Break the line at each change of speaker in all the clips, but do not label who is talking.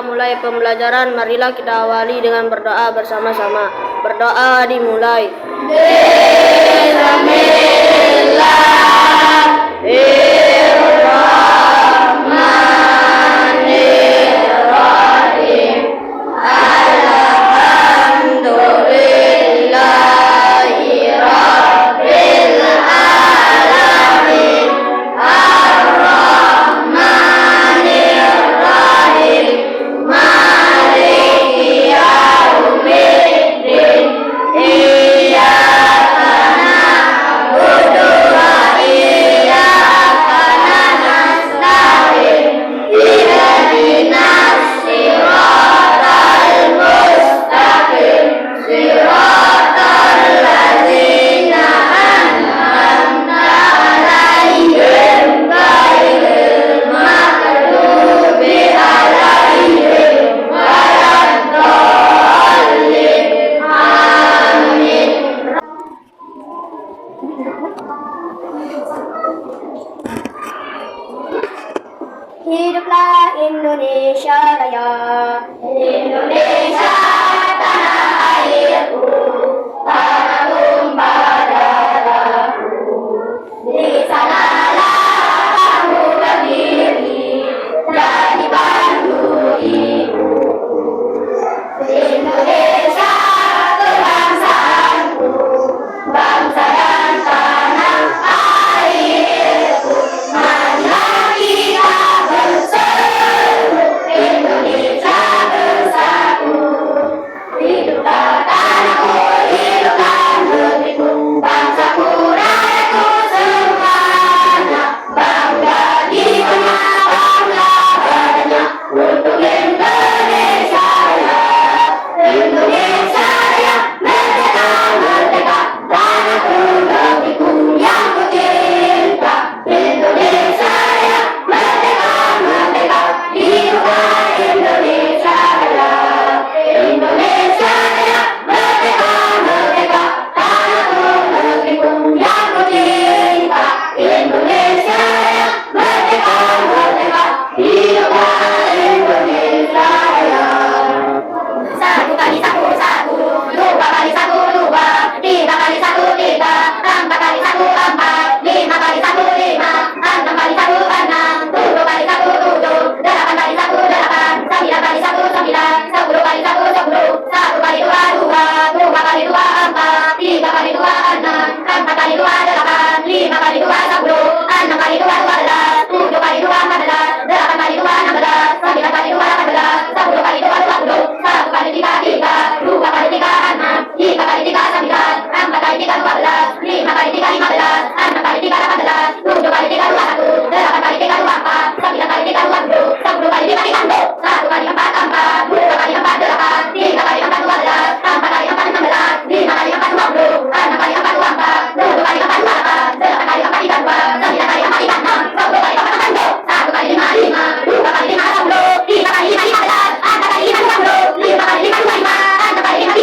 kita mulai pembelajaran, marilah kita awali dengan berdoa bersama-sama. Berdoa dimulai. Bismillahirrahmanirrahim. Alhamdulillahi Rabbil Alamin. Ar-Rahmanir-Rahim. Maliki Yaumiddin. Iyyaka na'budu wa iyyaka nasta'in. Ihdinas siratal mustaqim. Siratal ladzina an'amta 'alaihim ghairil maghdubi 'alaihim waladdallin. Amin. Hiduplah Indonesia Raya. Indonesia tanah airku, tanah tumpah darahku. Di sanalah kamu berdiri, jadi bantu ibuku. Indonesia kebangsaanku, bangsa dan tanah airku. Marilah kita berseru, Indonesia bersatu. Hiduplah tanahku, hiduplah negeriku, bangsaku, rakyatku semuanya. Bangga jiwanya, bangga badannya, untuk Indonesia Raya. Indonesia Raya, merdeka, merdeka, tanahku, negeriku yang ku cinta. Indonesia Raya, merdeka, merdeka, hiduplah Indonesia Raya. Indonesia Raya, merdeka, merdeka, tanahku, negeriku yang ku cinta. Indonesia Raya, merdeka, merdeka, hiduplah Indonesia Raya. Satu kali satu satu, dua kali satu dua, tiga kali satu tiga, empat kali satu empat, lima kali satu lima, enam kali satu enam, tujuh kali satu tujuh, delapan kali satu delapan, sembilan kali satu sembilan, sepuluh kali satu sepuluh, satu kali dua dua, dua kali dua empat, tiga kali dua enam, empat kali dua delapan, lima kali dua sepuluh, enam kali dua 12, tujuh kali dua 14, delapan kali dua 16, sembilan kali dua 18, sepuluh kali dua 20, satu kali tiga tiga, dua kali tiga enam, tiga kali tiga 9, empat kali tiga 12, lima kali tiga 15, enam kali tiga 18, tujuh kali tiga 21, delapan kali tiga 24, sembilan kali tiga 20, sepuluh kali tiga 30, satu kali empat empat, dua kali empat 8, tiga kali empat 12, empat kali empat 16, lima kali empat 20, enam kali empat 24, tujuh kali empat 28, delapan kali empat 32, sembilan kali empat 36, sepuluh kali empat 40, satu kali lima 5, dua kali lima 10, tiga kali lima 15, empat kali lima 20, lima kali lima 25, enam kali lima 30,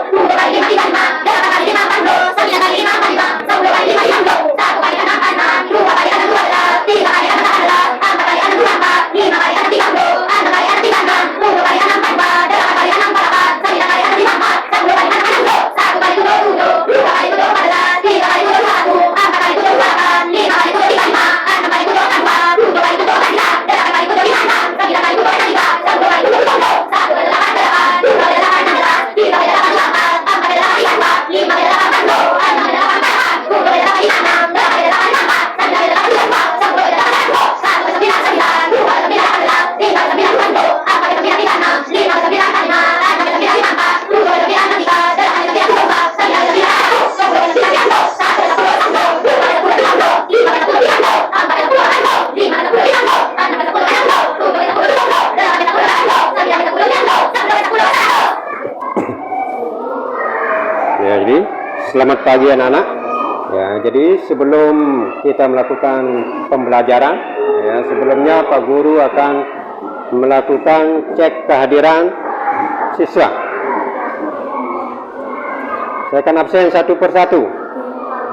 tujuh kali lima 35, delapan kali lima 40, sembilan kali lima 45, sepuluh kali lima 50, satu kali enam 6, dua kali enam 12, tiga kali enam 18, empat kali enam 24, lima kali enam 30, enam kali enam 36, tujuh kali enam 44, delapan kali enam 48, sembilan kali enam 54, sepuluh kali enam 60, satu kali 7, dua kali 7 14, tiga kali 7 21, empat kali 7 28, lima kali 7 35, enam kali 7 42, tujuh kali 7 19, delapan kali 7 56, sembilan kali 7 23, sepuluh kali 7 30, satu kali 8 8, dua kali 8 16, tiga kali 8 24, empat kali 8 54, lima kali 8 40, enam kali 8 48, tujuh kali 8 56, delapan kali 8 54, sembilan kali 8 24, sepuluh kali 8 10, satu kali 9 9, dua kali 9 18, tiga kali 9 20, empat kali 9 36, lima kali 9 45, enam kali 9 54, tujuh kali 9 63, delapan kali 9 24, sembilan kali 9 10, sepuluh kali 9 30, satu kali 10 10, dua kali 10 50, lima kali 10 50, empat kali 10 50, lima kali 10 50, enam kali 10 60, tujuh kali 10 20, delapan kali 10 60, sembilan kali 10 60, sepuluh kali 10 100.
Ya, jadi selamat pagi anak-anak. Ya, jadi sebelum kita melakukan pembelajaran, ya, sebelumnya Pak Guru akan melakukan cek kehadiran siswa. Saya akan absen satu persatu.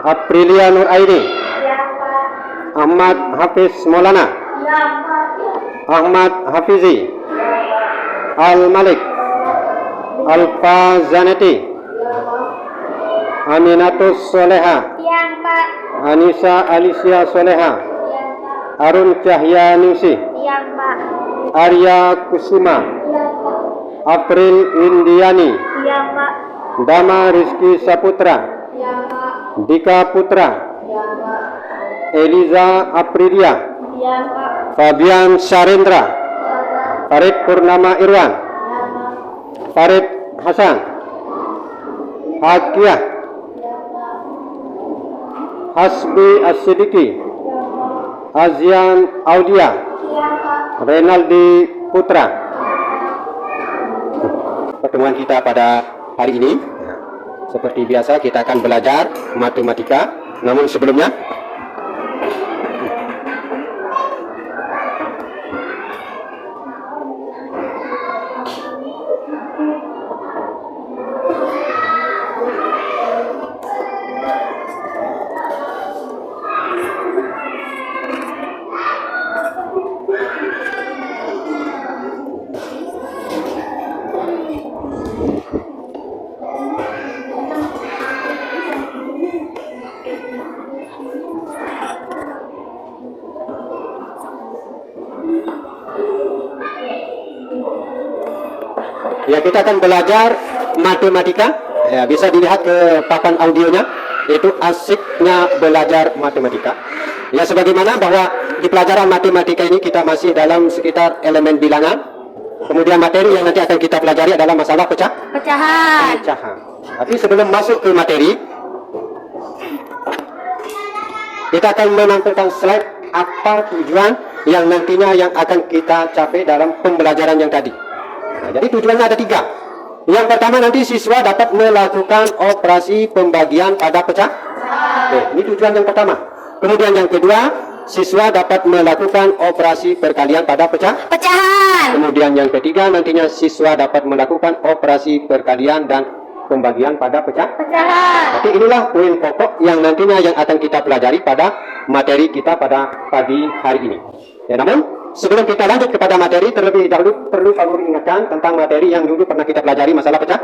Aprilia Nur Aini, Ahmad Hafiz Maulana, Ahmad Hafizi, Al-Malik, Alfa Zanetti, Aminatus Soleha,
Yang, Pak.
Anissa Alicia Soleha,
Yang, Pak.
Arun Cahya Ningsih,
Yang, Pak.
Arya Kusuma,
Yang, Pak.
April Indiani,
Yang, Pak.
Dama Rizky Saputra,
Yang, Pak.
Dika Putra,
Yang, Pak.
Eliza Aprilia,
Yang, Pak.
Fabian Sarendra,
Yang, Pak.
Farid Purnama Irwan,
Yang, Pak.
Farid Hasan, Hakiah, Hasbi As-Sidiki, Azian Audia,
Yang, Pak.
Renaldi Putra. Pertemuan kita pada hari ini, seperti biasa kita akan belajar matematika. Namun sebelumnya, ya kita akan belajar matematika. Ya, bisa dilihat ke papan audionya, yaitu asiknya belajar matematika. Ya, sebagaimana bahwa di pelajaran matematika ini kita masih dalam sekitar elemen bilangan. Kemudian materi yang nanti akan kita pelajari adalah masalah
Pecahan.
pecahan. Tapi sebelum masuk ke materi, kita akan menampilkan slide apa tujuan yang nantinya yang akan kita capai dalam pembelajaran yang tadi. Nah, jadi tujuannya ada 3. Yang pertama, nanti siswa dapat melakukan operasi pembagian pada pecah. Oke, ini tujuan yang pertama. Kemudian yang kedua, siswa dapat melakukan operasi perkalian pada
Pecahan.
Kemudian yang ketiga, nantinya siswa dapat melakukan operasi perkalian dan pembagian pada
Pecahan.
Tapi inilah poin pokok yang nantinya yang akan kita pelajari pada materi kita pada pagi hari ini. Ya, namun sebelum kita lanjut kepada materi, terlebih dahulu perlu kami ingatkan tentang materi yang dulu pernah kita pelajari, masalah pecahan.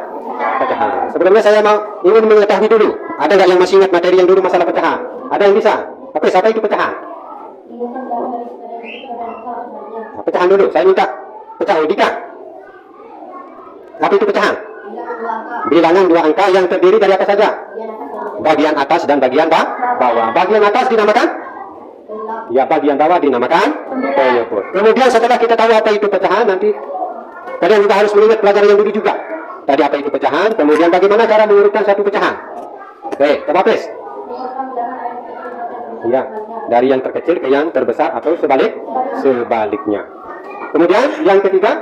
Sebelumnya saya ingin mengetahui dulu, ada nggak yang masih ingat materi yang dulu masalah pecahan? Ada yang bisa? Oke, siapa itu pecahan? Nah, pecahan dulu, saya minta pecahan. Dika, apa itu pecahan? Bilangan 2 angka yang terdiri dari apa saja? Bagian atas dan bagian bawah. Bagian atas dinamakan? Ya, bagian bawah dinamakan penyebut. Kemudian setelah kita tahu apa itu pecahan, nanti kalian juga harus mengingat pelajaran yang dulu juga. Tadi apa itu pecahan, kemudian bagaimana cara mengurutkan satu pecahan. Oke, coba please. Ya, dari yang terkecil ke yang terbesar atau sebaliknya. Kemudian yang ketiga,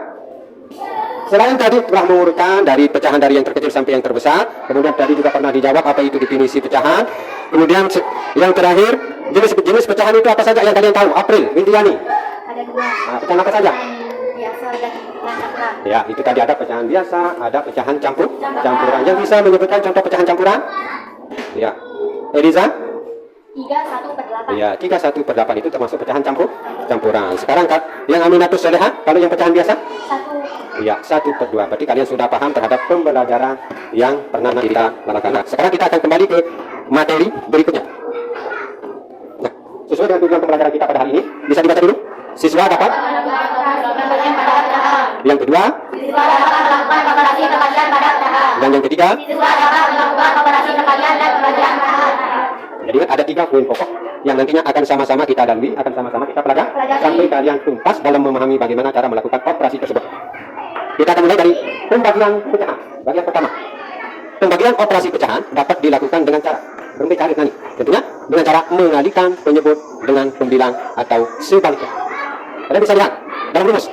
selain tadi telah mengurutkan dari pecahan dari yang terkecil sampai yang terbesar, kemudian tadi juga pernah dijawab apa itu definisi pecahan. Kemudian yang terakhir, jenis pecahan itu apa saja yang kalian tahu? April, Windiani.
Ada 2.
Nah, pecahan apa saja?
Biasa dan campuran.
Ya, itu tadi ada pecahan biasa, ada pecahan campuran. Yang bisa menyebutkan contoh pecahan campuran? Ya, Eliza?
3/1/8.
Ya, 3/1/8 itu termasuk pecahan campuran. Sekarang yang Aminatus Soleha, kalau yang pecahan biasa?
1.
Ya, 1/2. Berarti kalian sudah paham terhadap pembelajaran yang pernah kita lakukan. Nah, sekarang kita akan kembali ke materi berikutnya. Nah, sesuai dengan tujuan pembelajaran kita pada hari ini, bisa dibaca dulu. Siswa dapat. Yang kedua.
Siswa dapat melakukan operasi perkalian pada pecahan.
Dan yang ketiga.
Siswa dapat melakukan operasi perkalian dan pembagian pecahan.
Jadi ada 3 poin pokok yang nantinya akan sama-sama kita dalami, akan sama-sama kita pelajari sampai kalian tuntas dalam memahami bagaimana cara melakukan operasi tersebut. Kita akan mulai dari pembagian pecahan. Bagian pertama. Pembagian operasi pecahan dapat dilakukan dengan cara berbagai cara. Tentunya dengan cara mengalihkan penyebut dengan pembilang atau sebaliknya. Kalian bisa lihat dalam rumus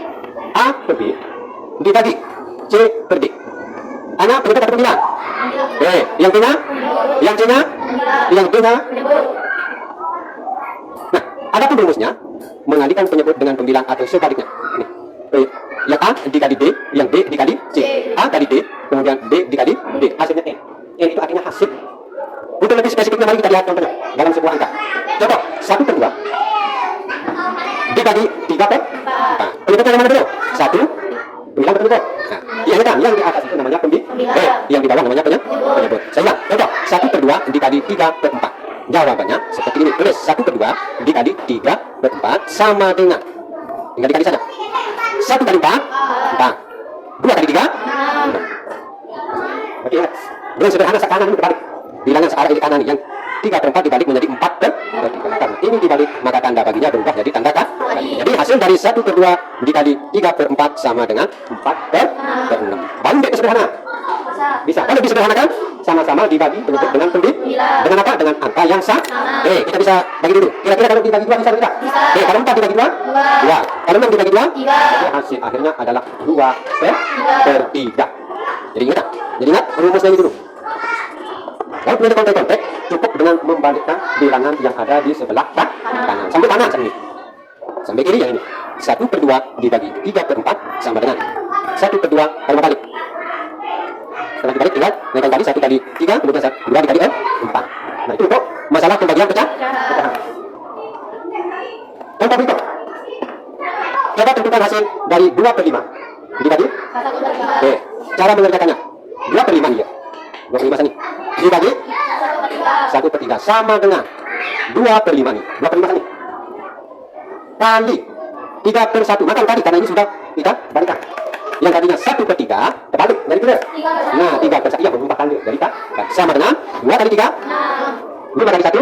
A per B dibagi C per D. Anak penyebut atau pembilang? Yang T-nya? Yang C-nya? Yang D-nya? Nah, ada pun rumusnya mengalihkan penyebut dengan pembilang atau sebaliknya. Yang A dikali D, yang D dikali C. A kali D, kemudian D dikali D. Hasilnya N. N itu artinya hasil. Untuk lebih spesifiknya, mari kita lihat contohnya dalam sebuah angka. Contoh 1/2 dibagi 3 per 4. Penyebutnya yang mana dulu? 1, pembilang penyebut. Yang di atas itu namanya
Pembilang.
yang di bawah namanya penyebut. Saya ulang. Contoh, 1/2 dikali 3/4. Jawabannya seperti ini. Tulis 1/2 dikali 3/4 sama dengan, tinggal dikali saja. 1 kali 4, 4. 2 kali 3, 6. Oke, ingat. Dengan sederhana sekarang ini terbalik. Bilangan searah ini kanan, yang 3/4 dibalik menjadi 4/3. Karena ini dibalik, maka tanda baginya berubah jadi tanda kali. Jadi hasil dari 1/2 dikali 3/4 sama dengan 4/6. Banding sederhana. Bisa. Kalau disederhanakan, sama-sama dibagi penyebut dengan pembilang. Dengan apa? Dengan angka yang sama. Kita bisa bagi dulu. Kira-kira kalau dibagi 2 bisa tidak? Kalau 4 dibagi 2? 2. Kalau 6 dibagi 2? 3. Hasil akhirnya adalah 2/3. Jadi ingat rumusnya ini dulu. Kalau punya kontek-kontek, cukup dengan membalikkan bilangan yang ada di sebelah kanan. Sampai kanan sampai ini. Sampai kiri yang ini. 1/2 dibagi 3/4 sama dengan 1/2 kalau balik. Setelah dibalik tinggal naikkan kali 1 kali 3, kemudian 2 dikali 4. Nah itu untuk masalah pembagian pecahan. Contoh berikut. Coba tentukan hasil dari 2/5 dibagi. Cara mengerjakannya 2/5 dia. 2/5 sini dibagi 1/3 sama dengan 2/5 nih. 2/5 sini kali 3/1. Maka tadi karena ini sudah kita balikan. Yang tadinya 1/3 terbalik dari kira. Nah 3/1 iya berubah kali dari tak sama dengan 2 kali 3, 5 kali 1.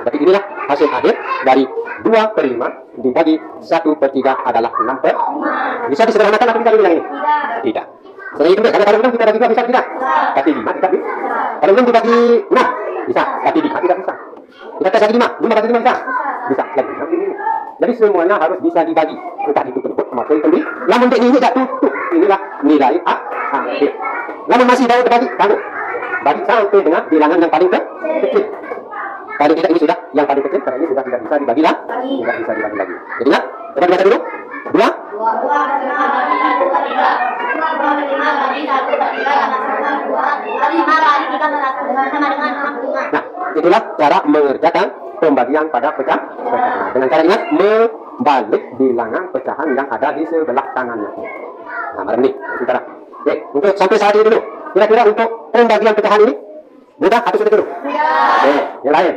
Berarti inilah hasil akhir dari 2/5 dibagi 1/3 adalah 6. Bisa disederhanakan atau tidak bilang ini? Tidak. Setelah itu karena kalau 6 kita bagi 2 bisa tidak? Tapi 5 tidak bisa. Kalau 6 dibagi 6 bisa, tapi 5 tidak bisa. Kita tes lagi 5 bagi 5 bisa? Bisa. Jadi semuanya harus bisa dibagi. Entah itu bentuk maupun pembeli. Namun ini tidak tutup. Inilah nilai akhir. Namun masih dapat terbagi. Kamu bagi sampai dengan bilangan yang paling kecil. Paling tidak ini sudah yang paling kecil karena ini sudah tidak bisa dibagi lagi. Tidak bisa dibagi lagi. Jadi ingat, coba dibaca dulu. 2. Nah, itulah cara mengerjakan pembagian pada pecahan. Dengan cara ingat membalik bilangan pecahan yang ada di sebelah kanannya. Nah, mari ini, sebentar. Oke, untuk sampai saat ini dulu. Kira-kira untuk pembagian pecahan ini mudah atau sulit dulu? Yang lain,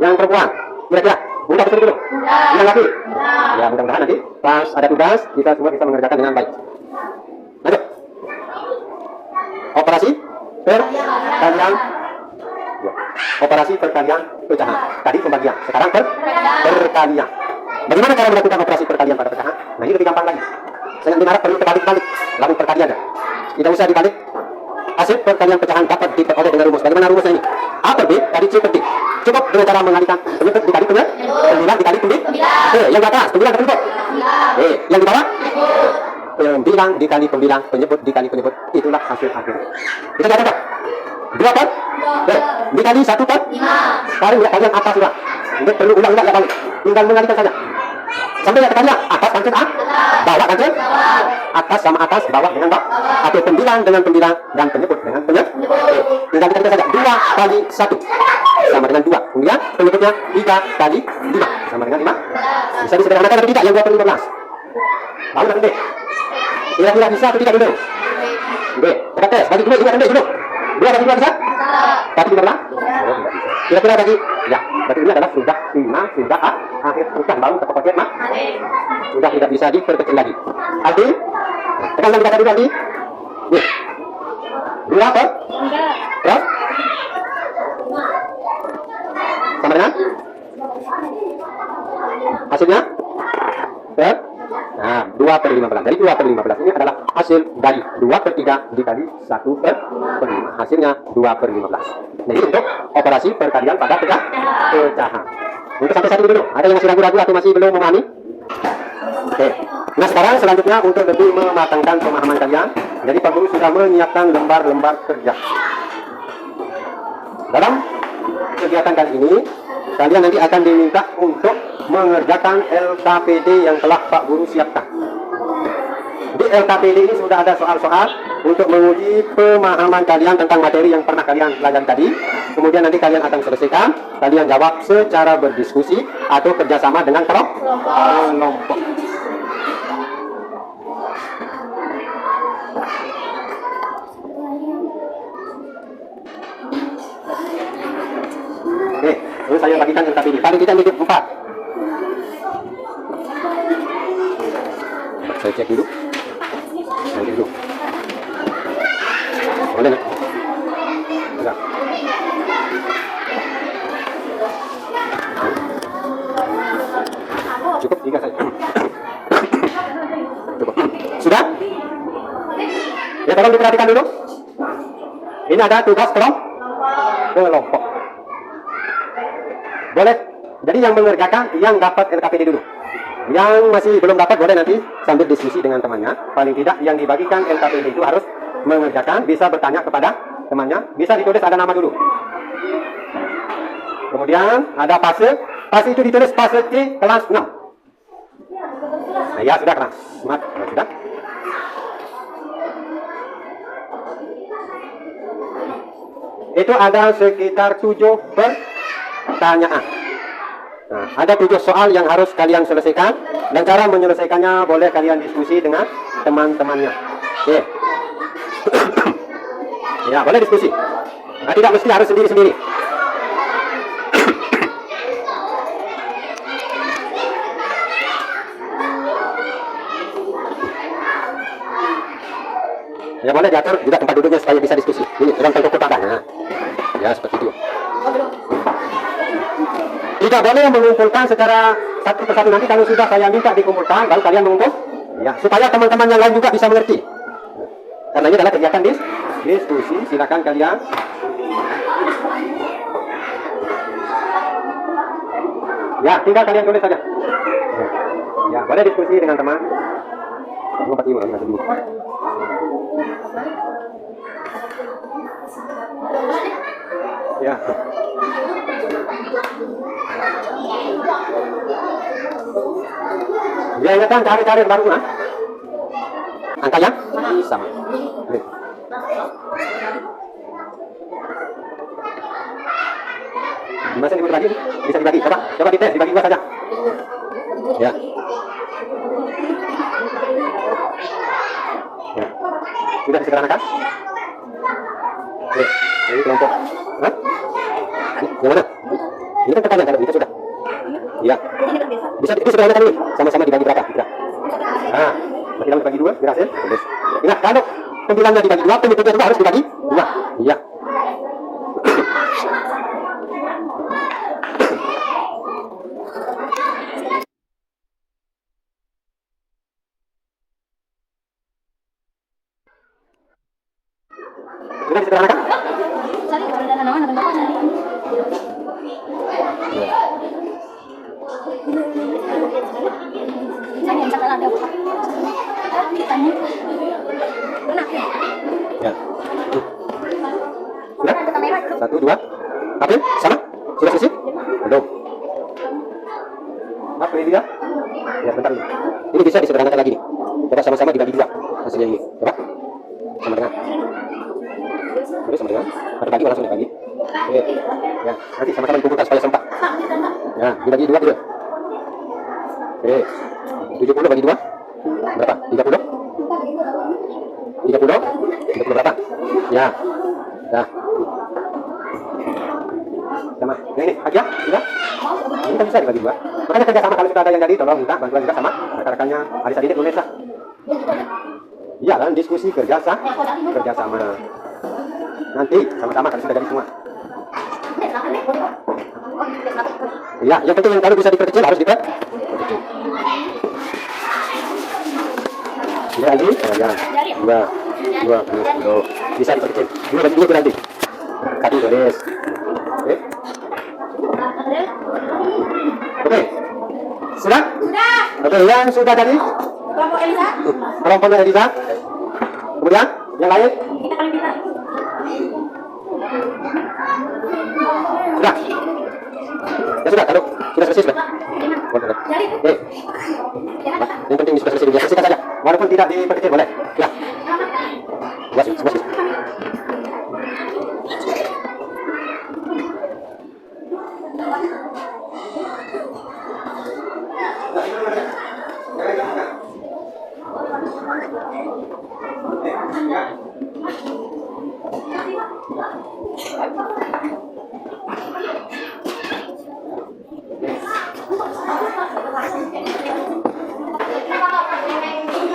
yang perempuan, kira-kira mudah atau sulit dulu? Yang laki? Ya, mudah-mudahan nanti pas ada tugas kita semua bisa mengerjakan dengan baik. Lanjut. Operasi perkalian. Ya. Operasi perkalian pecahan. Tadi pembagian, sekarang perkalian. Bagaimana cara melakukan operasi perkalian pada pecahan? Nah ini lebih gampang lagi. Saya harap perlu terbalik-balik, lalu perkalian. Tidak usah dibalik. Hasil perkalian pecahan dapat diperoleh dengan rumus. Bagaimana rumusnya ini? A per B kali C per D. Cukup dengan cara mengalihkan penyebut dikali pembilang dikali pembilang. Yang di atas pembilang ke penyebut. Yang di bawah pembilang dikali pembilang, penyebut dikali penyebut. Itulah hasil akhir. Kita lihat apa? 2 dikali 1/5. Sekarang lihat bagian atas sudah. Ini perlu ulang-ulang ya balik. Tinggal mengalihkan saja. Sampai lihat tekannya atas cancel A, bawah cancel atas sama atas, bawah dengan bawah, atau pembilang dengan pembilang dan penyebut dengan penyebut. Tinggal kita saja 2 kali 1 sama dengan 2. Kemudian penyebutnya 3 kali 5 sama dengan 5. Bisa disederhanakan atau tidak yang 2/15? Baru dan B. Kira-kira bisa atau tidak dulu? B. Kita tes bagi 2 ingat B dulu. 2 bagi 2 bisa? Tapi 15? Kira-kira bagi ya, berarti ini adalah sudah 5, sudah akhir sudah baru ke pokoknya mah. Sudah tidak bisa diperkecil lagi. Aldi, tekan lagi tadi lagi. Nih. 2 per? Terus? Sama dengan? Hasilnya? Per? Nah, 2/15. Jadi 2/15 ini adalah hasil dari 2/3 dikali 1/5. Hasilnya 2/15. Jadi untuk operasi perkalian pada pecahan. Untuk sampai saat ini dulu, ada yang masih ragu-ragu atau masih belum memahami? Oke. Nah sekarang selanjutnya untuk lebih mematangkan pemahaman kalian, jadi Pak Guru sudah menyiapkan lembar-lembar kerja. Dalam kegiatan kali ini, kalian nanti akan diminta untuk mengerjakan LKPD yang telah Pak Guru siapkan. Di LKPD ini sudah ada soal-soal untuk menguji pemahaman kalian tentang materi yang pernah kalian pelajari tadi. Kemudian nanti kalian akan selesaikan, kalian jawab secara berdiskusi atau kerjasama dengan kelompok. Lalu saya bagikan LKPD. Paling tidak dikit 4. Saya cek dulu. Nanti dulu. Boleh nggak? Enggak. Cukup 3 saja. Cukup. Sudah? Ya, tolong diperhatikan dulu. Ini ada tugas kelompok. Boleh. Jadi yang mengerjakan yang dapat LKPD dulu. Yang masih belum dapat boleh nanti sambil diskusi dengan temannya. Paling tidak yang dibagikan LKPD itu harus mengerjakan, bisa bertanya kepada temannya, bisa ditulis ada nama dulu. Kemudian ada fase itu ditulis fase C kelas 6. Nah, ya sudah kelas. Semat, sudah. Itu ada sekitar 7 pertanyaan. Nah, ada 7 soal yang harus kalian selesaikan, dan cara menyelesaikannya boleh kalian diskusi dengan teman-temannya. Oke. Ya, boleh diskusi. Nah, tidak mesti harus sendiri-sendiri. Ya, boleh diatur juga tempat duduknya supaya bisa diskusi. Ini ruang tertutup adanya. Ya, seperti itu. Tidak boleh mengumpulkan secara satu persatu. Nanti kalau sudah saya minta dikumpulkan, baru kalian mengumpul. Ya, supaya teman-teman yang lain juga bisa mengerti. Karena ini adalah kegiatan diskusi. Silakan kalian. Ya, tinggal kalian tulis saja. Ya, boleh diskusi dengan teman. Ya. Ya, ya kan cari-cari baru nah. Angka yang sama. Masih dibagi, bisa dibagi. Coba dites, dibagi 2 saja. Ya. Ya. Sudah disederhanakan? Oke, ini kelompok. Hah? Yang mana? Ini kan pertanyaan, kalau itu sudah. Iya. Bisa disederhanakan ini, sama-sama dibagi berapa? Nah, berarti dibagi 2, berhasil? Terus. Ingat, kalau pembilangnya dibagi 2, pengitungnya juga harus dibagi 2. Iya. Sudah disederhanakan?
Cari kalau ada nama bapak cari. Cari yang cakap ada apa? Tanya. Mana?
Ya. Sudah? 1, 2. Apa? Sama? Sudah selesai? Belum. Maaf, ini dia. Ya, sebentar dulu. Ini bisa disederhanakan lagi nih. Coba sama-sama dibagi 2 hasilnya ini. Coba. Sama dengan. Terus sama dengan. Atau bagi langsung dibagi. Oke. Ya, nanti sama-sama dikumpulkan supaya sempat. Ya, dibagi 2 dulu. Oke. 70 bagi 2. Berapa? 30? 30? 30 berapa? Ya. Ya. Sama. Ini aja, sudah. Ini kan bisa dibagi 2. Makanya kerja sama, kalau sudah ada yang jadi, tolong minta bantuan juga sama rekan-rekannya Arisa Didik Lunesa. Iya, dan diskusi kerja sama. Nanti sama-sama kalau sudah jadi semua. Iya, yang penting yang kalau bisa diperkecil harus diperkecil. Ini lagi, ya. 2, bisa diperkecil. 2 bagi 2 berarti. Kaki tulis. Oke. Oke. Sudah?
Sudah.
Oke, yang sudah tadi?
Kelompok Elisa.
Kelompok Elisa. Kemudian yang lain?
Kita kalian pintar.
Sudah. Ya sudah, kalau sudah selesai sudah.
Jadi.
Oke. Yang penting sudah selesai, ya selesaikan saja. Walaupun tidak diperkecil boleh. Ya. Sudah.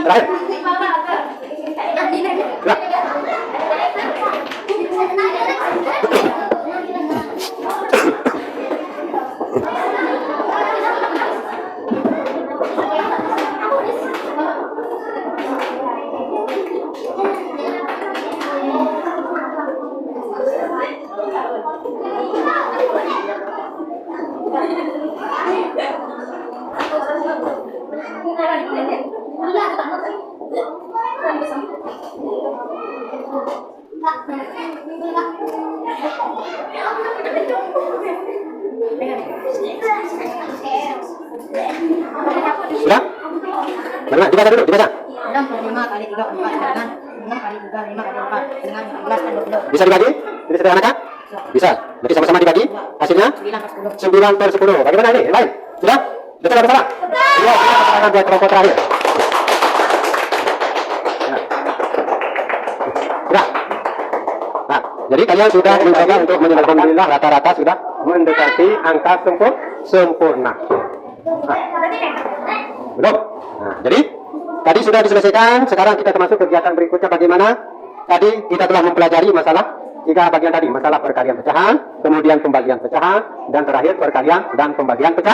terakhir. Ya. Sudah? Mana? Dibaca dulu, dibaca.
6 per 5 kali 3 4 dengan 6 kali 3 5 kali 4 dengan 14 dan 20.
Bisa dibagi? Bisa sederhanakan? Bisa. Berarti sama-sama dibagi. Hasilnya 9 per 10. Bagaimana ini? Lain? Sudah? Betul atau salah? Iya, kita persilakan buat kelompok terakhir. Ya. Sudah. Nah, jadi kalian sudah mencoba untuk menyelesaikan, alhamdulillah rata-rata sudah mendekati angka sempurna. Nah, belum. Nah, jadi tadi sudah diselesaikan. Sekarang kita masuk kegiatan berikutnya. Bagaimana? Tadi kita telah mempelajari masalah 3 bagian tadi, masalah perkalian pecahan, kemudian pembagian pecahan, dan terakhir perkalian dan pembagian pecah.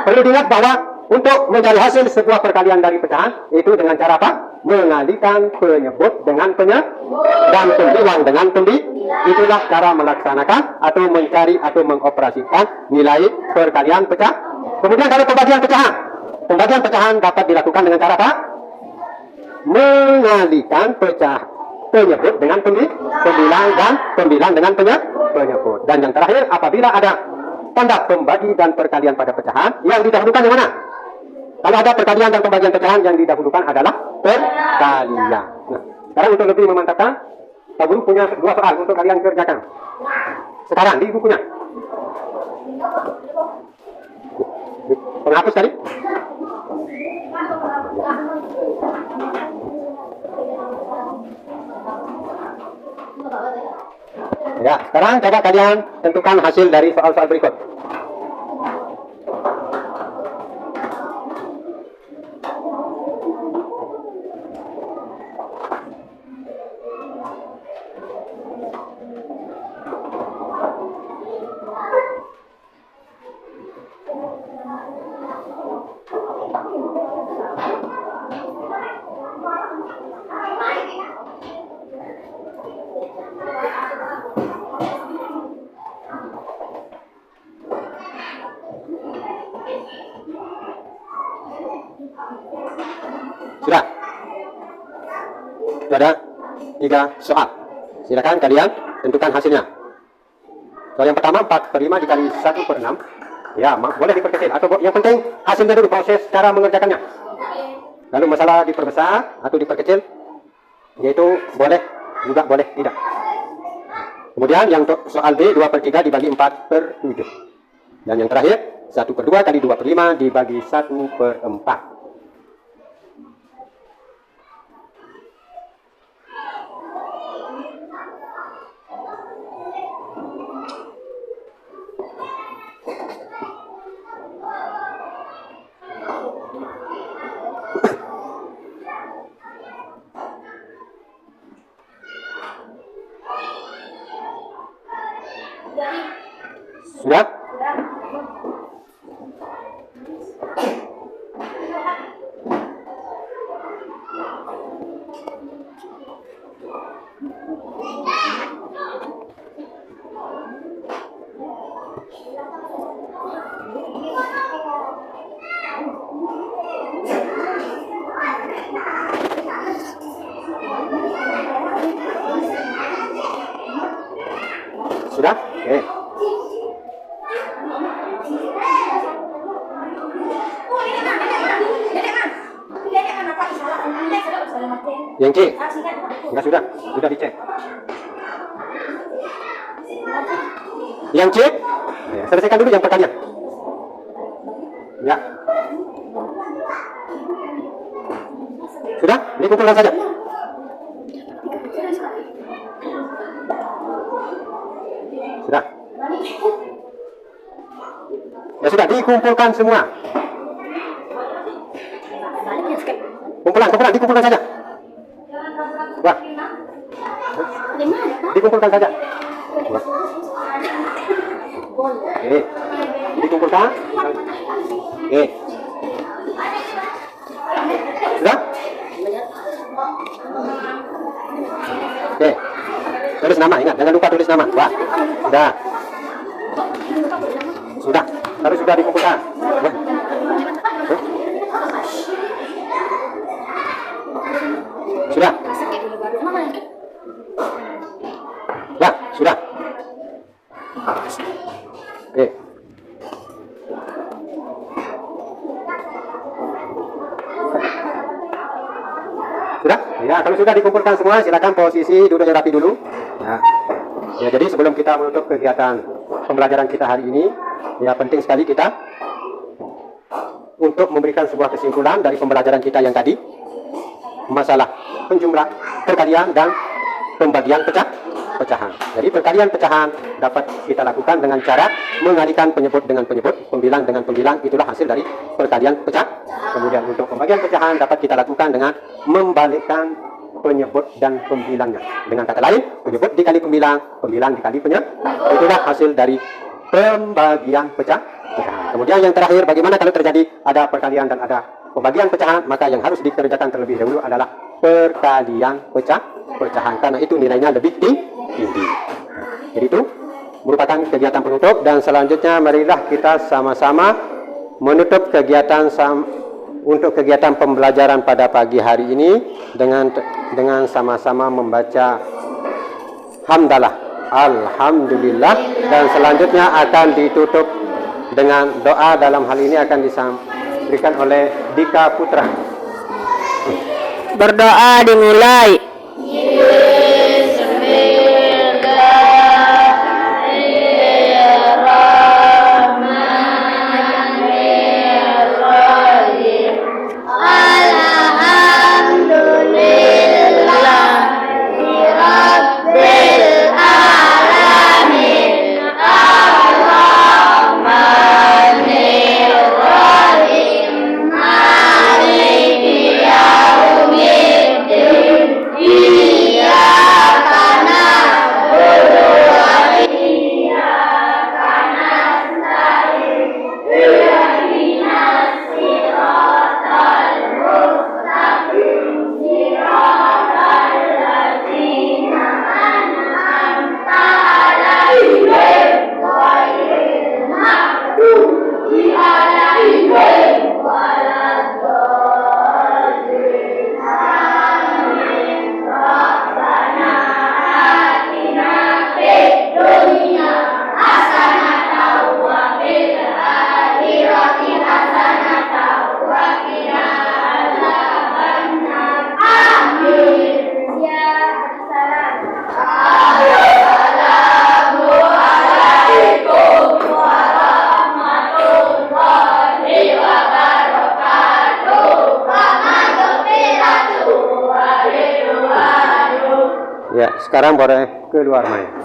Perlu diingat bahwa untuk mencari hasil sebuah perkalian dari pecahan itu dengan cara apa? Mengalihkan penyebut dengan penyebut dan pembilang dengan pembilang. Itulah cara melaksanakan atau mencari atau mengoperasikan nilai perkalian pecah. Kemudian kalau pembagian pecahan dapat dilakukan dengan cara apa? Mengalihkan penyebut dengan pembilang dengan penyebut. Dan yang terakhir, apabila ada tanda pembagi dan perkalian pada pecahan, yang didahulukan yang mana? Kalau ada perkalian dan pembagian pecahan, yang didahulukan adalah perkalian. Nah, sekarang untuk lebih memantapkan, Pak Guru punya 2 soal untuk kalian kerjakan. Sekarang di bukunya. Penghapus tadi? Ya, sekarang coba kalian tentukan hasil dari soal-soal berikut. Sudah? Itu ada 3 soal. Silakan kalian tentukan hasilnya. Soal yang pertama 4 per 5 dikali 1 per 6. Ya, boleh diperkecil. Atau yang penting hasilnya dulu, proses cara mengerjakannya. Lalu masalah diperbesar atau diperkecil, yaitu boleh, juga boleh tidak. Kemudian yang soal B 2 per 3 dibagi 4 per 7. Dan yang terakhir 1 per 2 kali 2 per 5 dibagi 1 per 4. Sudah? Sudah? Oke. Yang C? Enggak, sudah dicek. Yang C? Ya, selesaikan dulu yang pertanyaan. Ya. Sudah? Dikumpulkan saja. Sudah? Ya sudah, dikumpulkan semua. Dikumpulkan saja. Wah. Dikumpulkan saja. Wah. Dikumpulkan. Sudah? Tulis nama, ingat, jangan lupa tulis nama. Wah, sudah. Harus sudah dikumpulkan. Sudah. Sudah. Sudah? Ya, kalau sudah dikumpulkan semua, silakan posisi duduknya rapi dulu. Ya, jadi sebelum kita menutup kegiatan pembelajaran kita hari ini, ya penting sekali kita untuk memberikan sebuah kesimpulan dari pembelajaran kita yang tadi, masalah penjumlah, perkalian dan pembagian pecahan. Jadi perkalian pecahan dapat kita lakukan dengan cara mengalihkan penyebut dengan penyebut, pembilang dengan pembilang, itulah hasil dari perkalian pecah. Kemudian untuk pembagian pecahan dapat kita lakukan dengan membalikkan penyebut dan pembilangnya. Dengan kata lain, penyebut dikali pembilang, pembilang dikali penyebut, itulah hasil dari pembagian pecahan. Kemudian yang terakhir, bagaimana kalau terjadi ada perkalian dan ada pembagian pecahan, maka yang harus dikerjakan terlebih dahulu adalah perkalian pecahan, karena itu nilainya lebih tinggi. Jadi itu merupakan kegiatan penutup, dan selanjutnya marilah kita sama-sama menutup kegiatan untuk kegiatan pembelajaran pada pagi hari ini dengan sama-sama membaca hamdalah, alhamdulillah, dan selanjutnya akan ditutup dengan doa. Dalam hal ini akan diberikan oleh Dika Putra.
Berdoa dimulai.
Ya, sekarang boleh keluar main.